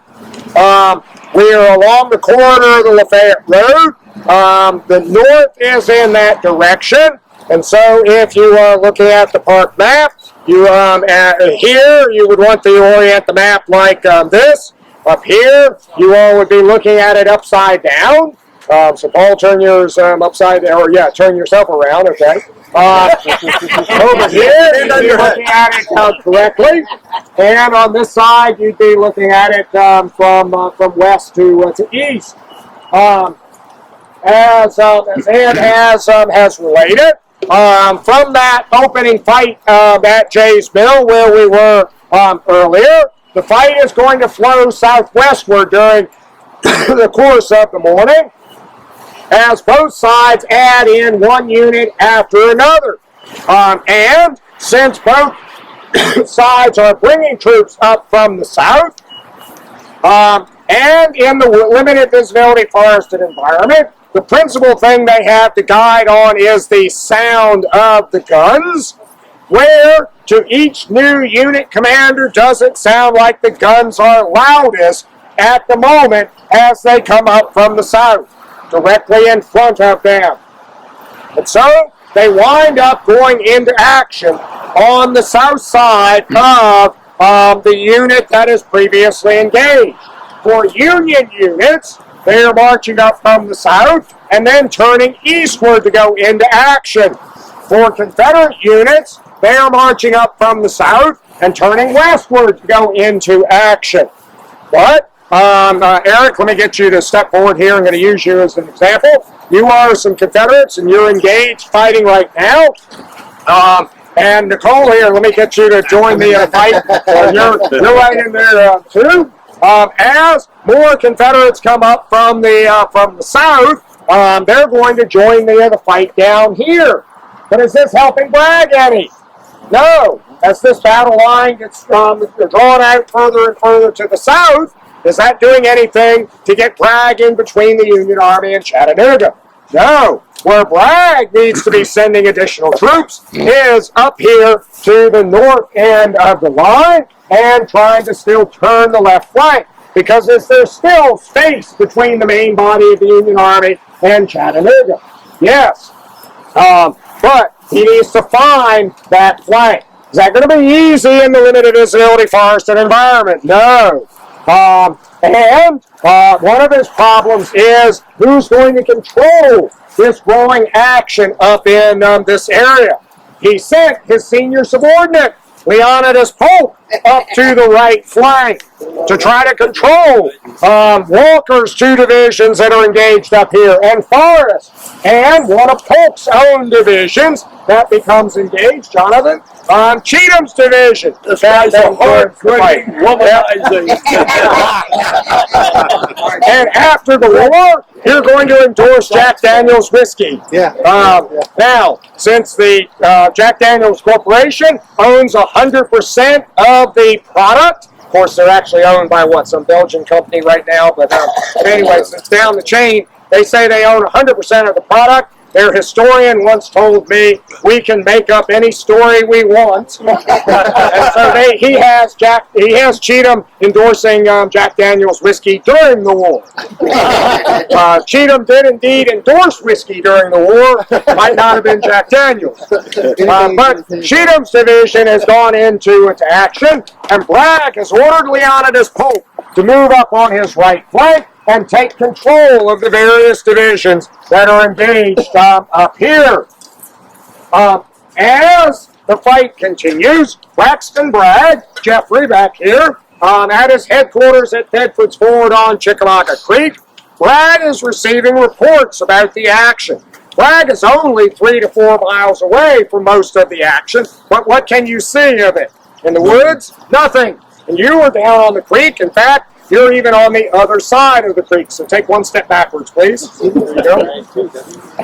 We are along the corridor of the Lafayette Road. The north is in that direction, and so if you are looking at the park map, you here you would want to orient the map like this. Up here, you all would be looking at it upside down. So Paul, turn yours upside down, or yeah, turn yourself around. Okay. Over here, you'd be looking at it correctly, and on this side, you'd be looking at it from west to east. As Ed has related. From that opening fight at Jay's Mill where we were earlier, the fight is going to flow southwestward during the course of the morning as both sides add in one unit after another. And since both sides are bringing troops up from the south, and in the limited visibility forested environment, the principal thing they have to guide on is the sound of the guns, where to each new unit commander does it sound like the guns are loudest at the moment as they come up from the south, directly in front of them. And so they wind up going into action on the south side of the unit that is previously engaged. For Union units, they are marching up from the south and then turning eastward to go into action. For Confederate units, they are marching up from the south and turning westward to go into action. But, Eric, let me get you to step forward here. I'm going to use you as an example. You are some Confederates and you're engaged fighting right now. And Nicole here, let me get you to join the fight. You're right in there too. As more Confederates come up from the south, they're going to join the fight down here. But is this helping Bragg any? No. As this battle line gets drawn out further and further to the south, is that doing anything to get Bragg in between the Union Army and Chattanooga? No. Where Bragg needs to be sending additional troops is up here to the north end of the line and trying to still turn the left flank, because there's still space between the main body of the Union Army and Chattanooga. Yes. But he needs to find that flank. Is that going to be easy in the limited visibility forested environment? No. And one of his problems is who's going to control this growing action up in this area. He sent his senior subordinate, Leonidas Polk, up to the right flank to try to control Walker's 2 divisions that are engaged up here, and Forrest, and one of Polk's own divisions that becomes engaged, Jonathan, Cheatham's division. This guy's a hard-drinking womanizing. And after the war, you're going to endorse Jack Daniels whiskey. Yeah. Now, since the Jack Daniels Corporation owns 100% of the product, of course, they're actually owned by some Belgian company right now, but anyways, it's down the chain. They say they own 100% of the product. Their historian once told me we can make up any story we want, and so he has Cheatham endorsing Jack Daniels whiskey during the war. Cheatham did indeed endorse whiskey during the war. Might not have been Jack Daniels, but Cheatham's division has gone into action, and Bragg has ordered Leonidas Polk to move up on his right flank and take control of the various divisions that are engaged up here. As the fight continues. Braxton Bragg, Jeffrey back here, at his headquarters at Bedford's Ford on Chickamauga Creek. Bragg is receiving reports about the action. Bragg is only 3 to 4 miles away from most of the action, but what can you see of it? In the woods? Nothing. And you are down on the creek. In fact, you're even on the other side of the creek. So take one step backwards, please. There you go.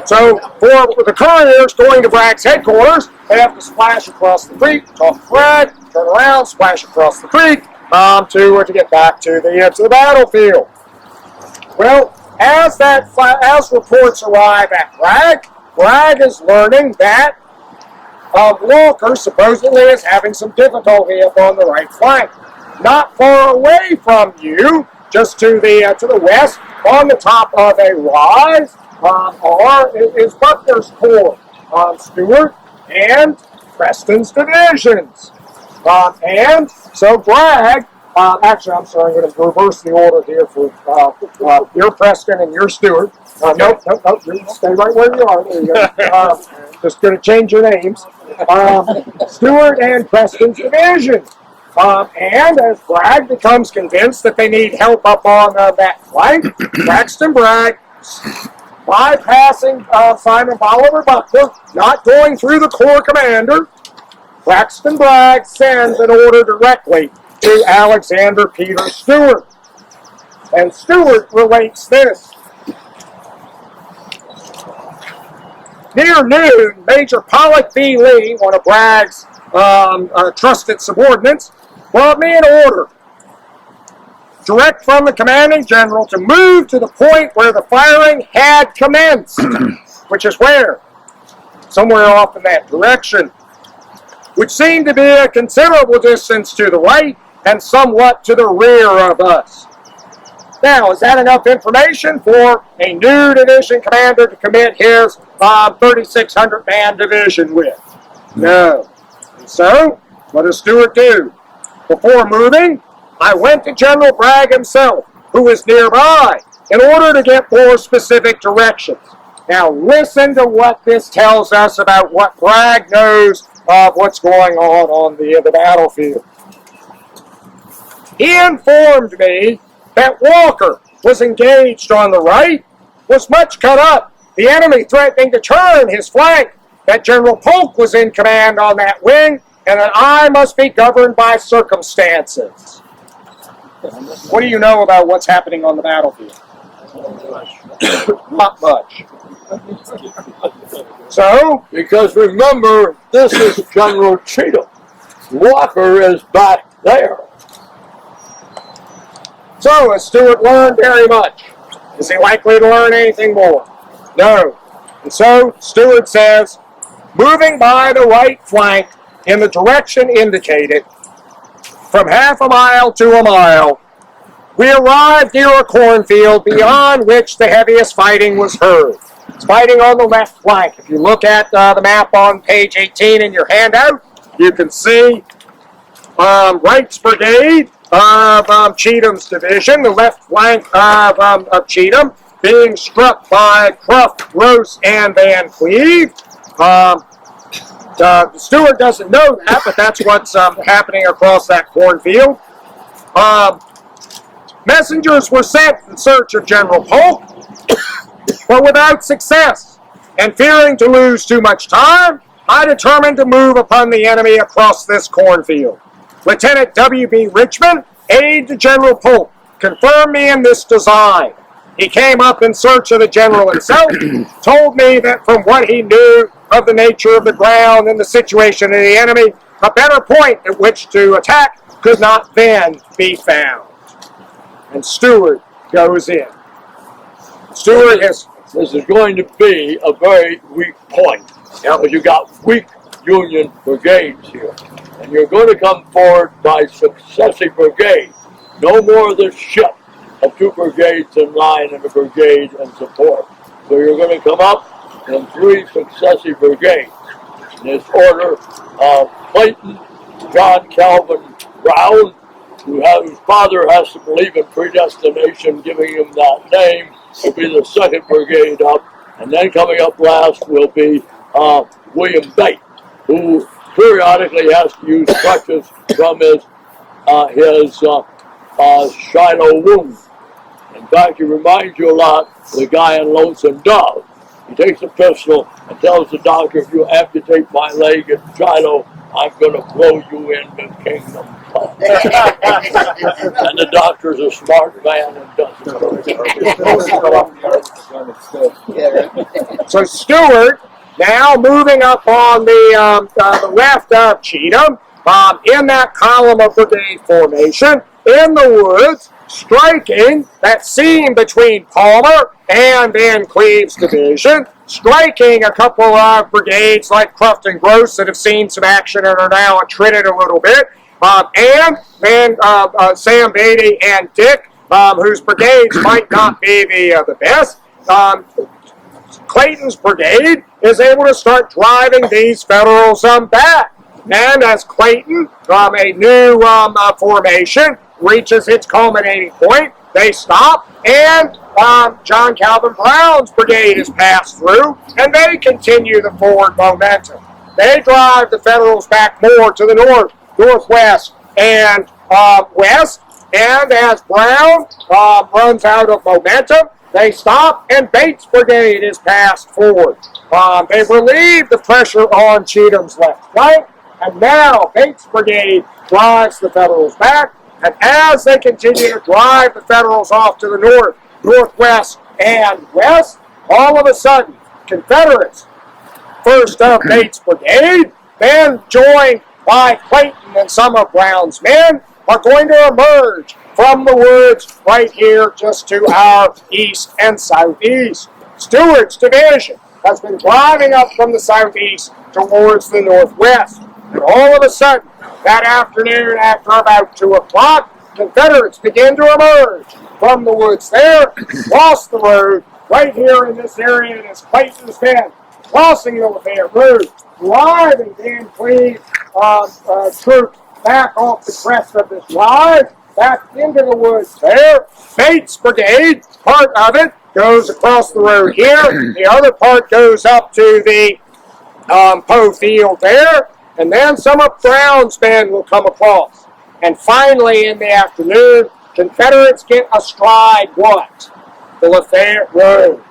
So for the couriers going to Bragg's headquarters, they have to splash across the creek, talk to Bragg, turn around, splash across the creek to get back to the battlefield. Well, as reports arrive at Bragg is learning that Walker supposedly is having some difficulty up on the right flank. Not far away from you, just to the west, on the top of a rise, is Butler's Corps, Stewart and Preston's divisions. And so Bragg, actually, I'm sorry, I'm going to reverse the order here for your Preston and your Stewart. Nope, you stay right where you are. There you go. Just going to change your names. Stewart and Preston's divisions. And as Bragg becomes convinced that they need help up on that flank, Braxton Bragg, bypassing Simon Bolivar Butler, not going through the Corps commander, Braxton Bragg sends an order directly to Alexander Peter Stewart. And Stewart relates this. Near noon, Major Pollock B. Lee, one of Bragg's trusted subordinates, brought me an order, direct from the commanding general, to move to the point where the firing had commenced, which is where? Somewhere off in that direction, which seemed to be a considerable distance to the right and somewhat to the rear of us. Now, is that enough information for a new division commander to commit his 3,600-man division with? No. And so, what does Stewart do? Before moving, I went to General Bragg himself, who was nearby, in order to get more specific directions. Now, listen to what this tells us about what Bragg knows of what's going on the battlefield. He informed me that Walker was engaged on the right, was much cut up, the enemy threatening to turn his flank, that General Polk was in command on that wing, and that I must be governed by circumstances. What do you know about what's happening on the battlefield? Not much. So? Because remember, this is General Cheatham. Walker is back there. So, has Stewart learned very much? Is he likely to learn anything more? No. And so, Stewart says, moving by the right flank in the direction indicated, from half a mile to a mile, we arrived near a cornfield beyond which the heaviest fighting was heard. It's fighting on the left flank. If you look at the map on page 18 in your handout, you can see Wright's brigade of Cheatham's division, the left flank of Cheatham, being struck by Cruft, Gross, and Van Cleve. Stewart doesn't know that, but that's what's happening across that cornfield. Messengers were sent in search of General Polk, but without success. And fearing to lose too much time, I determined to move upon the enemy across this cornfield. Lieutenant W.B. Richmond, aide to General Polk, confirmed me in this design. He came up in search of the general himself, told me that from what he knew of the nature of the ground and the situation of the enemy, a better point at which to attack could not then be found. And Stewart goes in. Stewart is... This is going to be a very weak point. Because you got weak Union brigades here. And you're going to come forward by successive brigades. No more of this ship of 2 brigades in line and a brigade in support. So you're going to come up in 3 successive brigades. In this order, Clayton, John Calvin Brown, whose father has to believe in predestination, giving him that name, will be the 2nd brigade up. And then coming up last will be William Bate, who periodically has to use crutches from his Shiloh wound. In fact, he reminds you a lot of the guy in Lonesome Dove. He takes a pistol and tells the doctor, if you amputate my leg at Shiloh, I'm going to blow you into kingdom come. And the doctor's a smart man and doesn't. So Stewart, now moving up on the left of Cheatham, in that column of brigade formation, in the woods, striking that seam between Palmer and Van Cleve's division, striking a couple of brigades like Cruft and Gross that have seen some action and are now attrited a little bit, and then Sam Beatty and Dick, whose brigades might not be the best. Clayton's brigade is able to start driving these Federals back. And as Clayton, a new formation, reaches its culminating point, they stop, and John Calvin Brown's brigade is passed through, and they continue the forward momentum. They drive the Federals back more to the north, northwest, and west, and as Brown runs out of momentum, they stop, and Bates' brigade is passed forward. They've relieved the pressure on Cheatham's left flank, and now Bates' brigade drives the Federals back. And as they continue to drive the Federals off to the north, northwest, and west, all of a sudden, Confederates, first of Bates' brigade, then joined by Clayton and some of Brown's men, are going to emerge from the woods right here just to our east and southeast. Stewart's division has been driving up from the southeast towards the northwest. And all of a sudden, that afternoon, after about 2 o'clock, Confederates begin to emerge from the woods there, cross the road, right here in this area, and as Clayton's men crossing the Lafayette Road, driving Van Cleve's troops back off the crest of this rise, back into the woods there. Bates' brigade, part of it, goes across the road here. The other part goes up to the Poe Field there. And then some of Brown's men will come across. And finally, in the afternoon, Confederates get astride what? The Lafayette Road.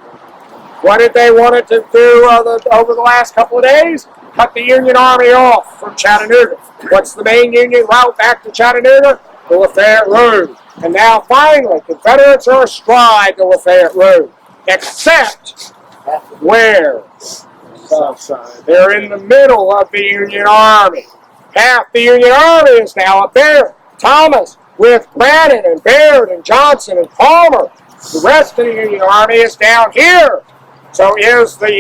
What did they want it to do over the last couple of days? Cut the Union Army off from Chattanooga. What's the main Union route back to Chattanooga? The Lafayette Road. And now, finally, Confederates are astride the Lafayette Road. Except where? South side. They're in the middle of the Union Army. Half the Union Army is now up there. Thomas with Brannan and Baird and Johnson and Palmer. The rest of the Union Army is down here. So is the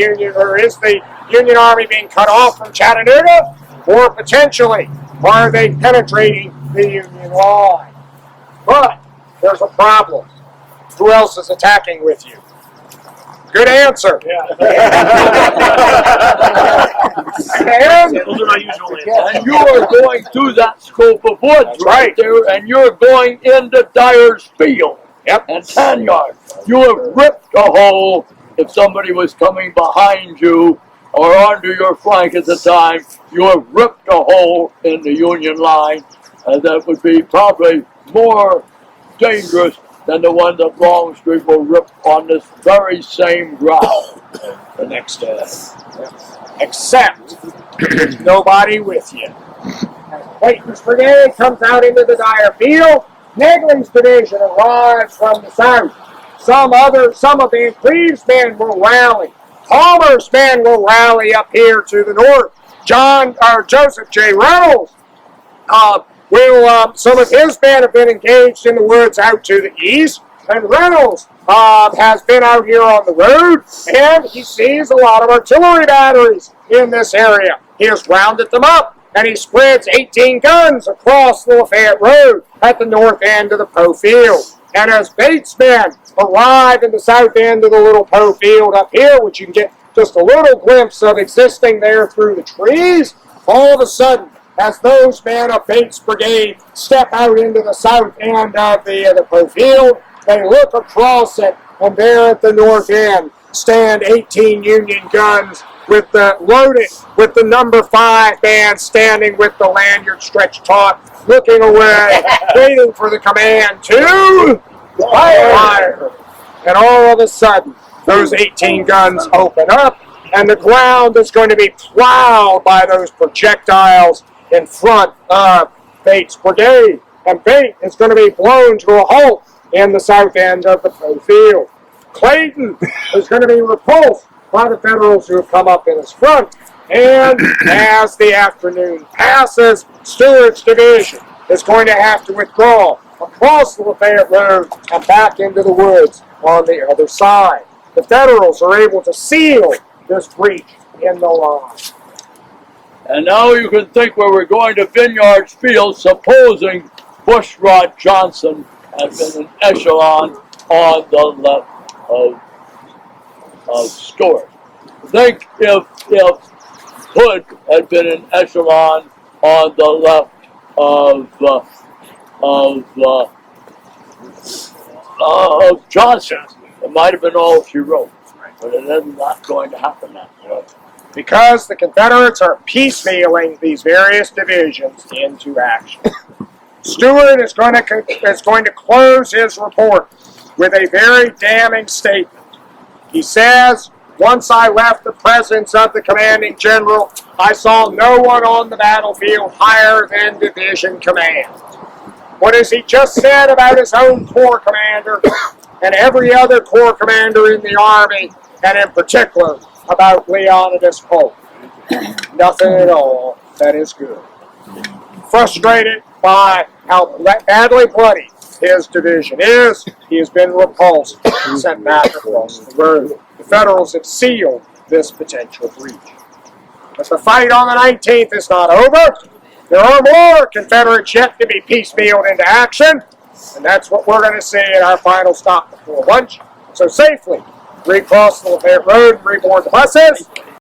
Union Army being cut off from Chattanooga? Or potentially, are they penetrating the Union line? But there's a problem. Who else is attacking with you? Good answer. Yeah. And you are going through that scope of woods right there, and you're going into Dyer's Field and Tanyard. You have ripped a hole. If somebody was coming behind you or onto your flank at the time, you have ripped a hole in the Union line, and that would be probably more dangerous than the one that Longstreet will rip on this very same ground the next day. Except there's nobody with you. Clayton's brigade comes out into the Dyer Field. Negling's division arrives from the south. Some of Van Cleve's men will rally. Palmer's men will rally up here to the north. Joseph J. Reynolds some of his men have been engaged in the woods out to the east, and Reynolds has been out here on the road, and he sees a lot of artillery batteries in this area. He has rounded them up, and he spreads 18 guns across the Lafayette Road at the north end of the Poe Field. And as Bates' men arrive in the south end of the little Poe Field up here, which you can get just a little glimpse of existing there through the trees, all of a sudden, as those men of Bates' brigade step out into the south end of the Poe Field, they look across it, and there at the north end stand 18 Union guns with the loaded with the number 5 band standing with the lanyard stretched taut, looking away, waiting for the command to fire. And all of a sudden, those 18 guns open up, and the ground is going to be plowed by those projectiles in front of Bates' brigade. And Bate is going to be blown to a halt in the south end of the field. Clayton is going to be repulsed by the Federals who have come up in his front. And as the afternoon passes, Stewart's division is going to have to withdraw across the Lafayette Road and back into the woods on the other side. The Federals are able to seal this breach in the line. And now you can think where we're going to Vineyards Field, supposing Bushrod Johnson had been an echelon on the left of Stewart. Think if Hood had been an echelon on the left of Johnson, it might have been all she wrote. But it is not going to happen that way. Because the Confederates are piecemealing these various divisions into action. Stewart is going to close his report with a very damning statement. He says, "Once I left the presence of the commanding general, I saw no one on the battlefield higher than division command." What has he just said about his own corps commander and every other corps commander in the Army, and in particular about Leonidas Polk? Nothing at all that is good. Frustrated by how badly bloody his division is, he has been repulsed and sent back across the road. The Federals have sealed this potential breach. But the fight on the 19th is not over. There are more Confederates yet to be piecemealed into action, and that's what we're going to see at our final stop before lunch. So safely recross the Lafayette Road and reboard the buses.